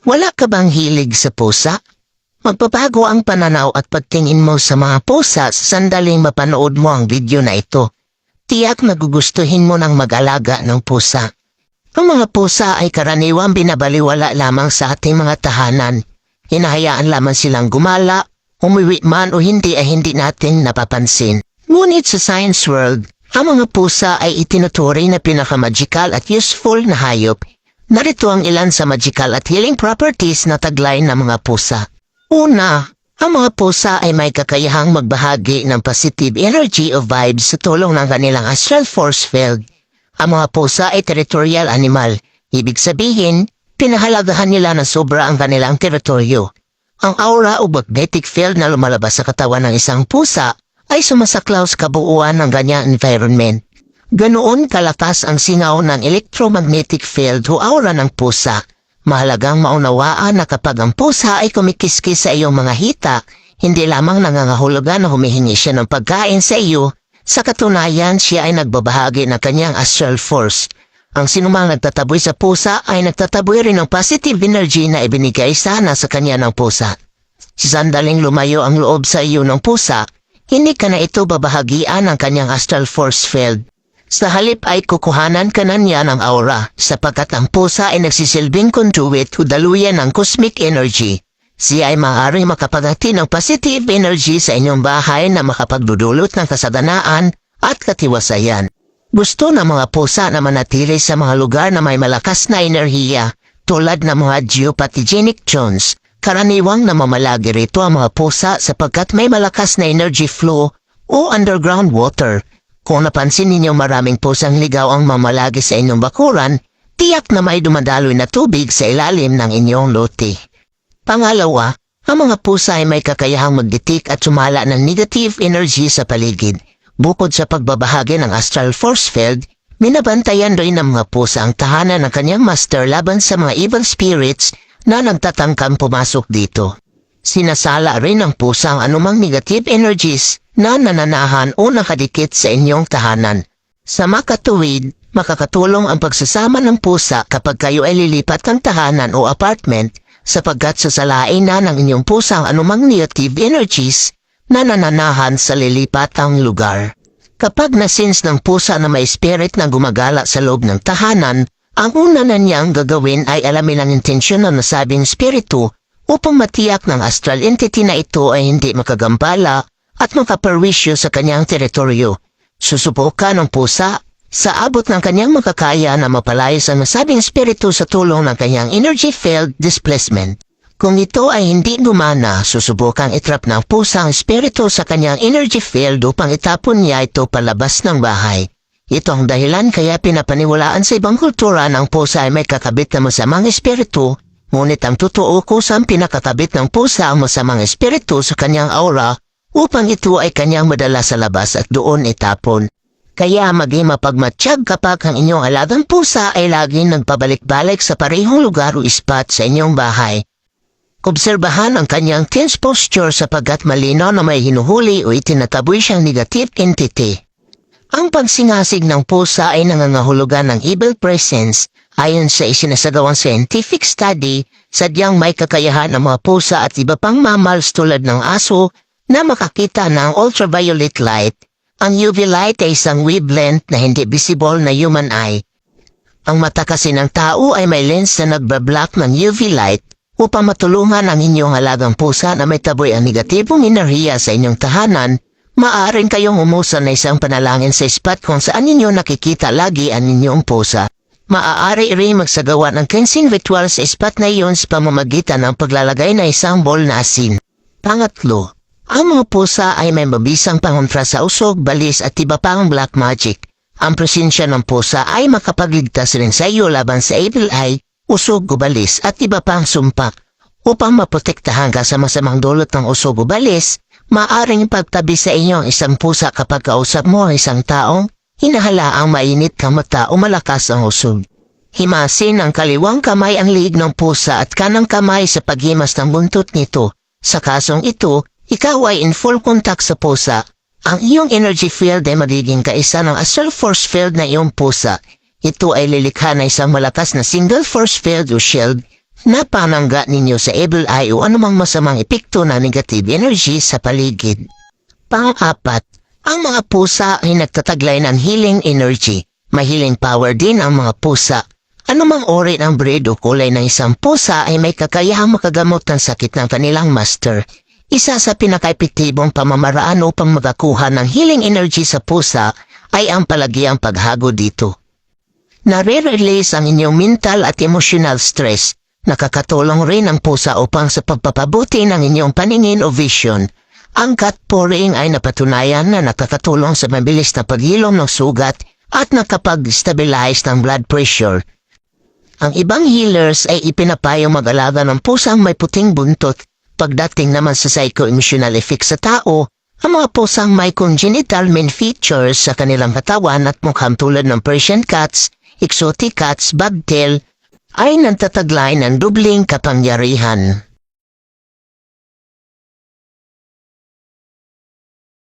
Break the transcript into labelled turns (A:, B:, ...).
A: Wala ka bang hilig sa pusa? Magbabago ang pananaw at pagtingin mo sa mga pusa sa sandaling mapanood mo ang video na ito. Tiyak nagugustuhin mo ng mag-alaga ng pusa. Ang mga pusa ay karaniwang binabaliwala lamang sa ating mga tahanan. Hinahayaan lamang silang gumala, umuwi man o hindi ay hindi natin napapansin. Ngunit sa science world, ang mga pusa ay itinuturing na pinaka-magical at useful na hayop. Narito ang ilan sa magical at healing properties na taglay ng mga pusa. Una, ang mga pusa ay may kakayahang magbahagi ng positive energy o vibes sa tulong ng kanilang astral force field. Ang mga pusa ay territorial animal. Ibig sabihin, pinahalagahan nila na sobra ang kanilang teritoryo. Ang aura o magnetic field na lumalabas sa katawan ng isang pusa ay sumasaklaw sa kabuuan ng ganyang environment. Ganoon kalakas ang singaw ng electromagnetic field o aura ng pusa. Mahalagang maunawaan na kapag ang pusa ay kumikiskis sa iyong mga hita, hindi lamang nangangahulugan na humihingi siya ng pagkain sa iyo, sa katunayan siya ay nagbabahagi ng kanyang astral force. Ang sinumang nagtataboy sa pusa ay nagtataboy rin ng positive energy na ibinigay sana sa kanya ng pusa. Sa sandaling lumayo ang loob sa iyo ng pusa, hindi ka na ito babahagian ng kanyang astral force field. Sa halip ay kukuhanan ka na niya ng aura sapagkat ang pusa ay nagsisilbing conduit o daluyan ng cosmic energy. Siya ay maaaring makapagati ng positive energy sa inyong bahay na makapagdudulot ng kasaganaan at katiwasayan. Gusto ng mga pusa na manatili sa mga lugar na may malakas na enerhiya tulad ng mga geopathogenic zones. Karaniwang namamalagi rito ang mga pusa sapagkat may malakas na energy flow o underground water. Kung napansin ninyo maraming pusang ligaw ang mamalagi sa inyong bakuran, tiyak na may dumadaloy na tubig sa ilalim ng inyong lote. Pangalawa, ang mga pusa ay may kakayahang magdetek at sumala ng negative energy sa paligid. Bukod sa pagbabahagi ng astral force field, minabantayan rin ng mga pusa ang tahanan ng kanyang master laban sa mga evil spirits na nagtatangkang pumasok dito. Sinasala rin ng pusa ang anumang negative energies na nananahan o nakadikit sa inyong tahanan. Sa makatuwid, makakatulong ang pagsasama ng pusa kapag kayo ay lilipat ng tahanan o apartment sapagkat sasalain na ng inyong pusa ang anumang negative energies na nananahan sa lilipatang lugar. Kapag nasense ng pusa na may spirit na gumagala sa loob ng tahanan, ang una na niyang gagawin ay alamin ang intensyon ng nasabing spiritu upang matiyak ng astral entity na ito ay hindi makagambala at makaperwisyo sa kanyang teritoryo. Susubukan ng pusa sa abot ng kanyang makakaya na mapalayas ang nasabing spiritu sa tulong ng kanyang energy field displacement. Kung ito ay hindi gumana, susubukang itrap ng pusa ang spiritu sa kanyang energy field upang itapon niya ito palabas ng bahay. Ito ang dahilan kaya pinapaniwalaan sa ibang kultura ng pusa ay may kakabit na masamang espiritu, ngunit ang totoo kusang pinakakabit ng pusa ang masamang espiritu sa kanyang aura upang ito ay kanyang madala sa labas at doon itapon. Kaya maging mapagmatsyag kapag ang inyong alagang pusa ay laging nagpabalik-balik sa parehong lugar o spot sa inyong bahay. Obserbahan ang kanyang tense posture sapagkat malinaw na may hinuhuli o itinataboy siyang negative entity. Ang pagsingasig ng pusa ay nangangahulugan ng evil presence. Ayon sa isinasagawang scientific study, sadyang may kakayahan ng mga pusa at iba pang mammals tulad ng aso na makakita ng ultraviolet light. Ang UV light ay isang wavelength na hindi visible na human eye. Ang mata kasi ng tao ay may lens na nagbablock ng UV light upang matulungan ang inyong alagang pusa na may taboy ang negatibong enerhiya sa inyong tahanan. Maaaring kayong umusan na isang panalangin sa spot kung saan ninyo nakikita lagi ang inyong pusa. Maaari rin magsagawa ng cleansing ritual sa spot na iyon sa pamamagitan ng paglalagay na isang bowl na asin. Pangatlo, ang mga pusa ay may mabisang pangontra sa usog, balis at iba pang black magic. Ang presensya ng pusa ay makapagligtas rin sa iyo laban sa evil eye, usog o balis at iba pang sumpak. Upang maprotektahan ka sa masamang dulot ng usog o balis, maaring pagtabi sa inyo ang isang pusa kapag kausap mo ang isang taong hinahalaang mainit kang mata o malakas ang usog. Himasin ang kaliwang kamay ang liig ng pusa at kanang kamay sa paghimas ng buntot nito. Sa kasong ito, ikaw ay in full contact sa pusa. Ang iyong energy field ay magiging kaisa ng astral force field na iyong pusa. Ito ay lilikha na isang malakas na single force field o shield na panangga ninyo sa evil eye o anumang masamang epekto ng negative energy sa paligid. Pang-apat, ang mga pusa ay nagtataglay ng healing energy. May healing power din ang mga pusa. Anumang uri ng breed o kulay ng isang pusa ay may kakayahang makagamot ng sakit ng kanilang master. Isa sa pinaka-epektibong pamamaraan upang makakuha ng healing energy sa pusa ay ang palagiang paghago dito. Nare-release ang inyong mental at emotional stress. Nakakatulong rin ang pusa upang sa pagpapabuti ng inyong paningin o vision. Ang cat pouring ay napatunayan na nakakatulong sa mabilis na paghilom ng sugat at nakapag-stabilize ng blood pressure. Ang ibang healers ay ipinapayong mag-alaga ng pusang may puting buntot. Pagdating naman sa psycho-emotional effects sa tao, ang mga pusang may congenital main features sa kanilang katawan at mukhang tulad ng Persian cats, exotic cats, bobtail, ay nagtataglay ng dubling kapangyarihan.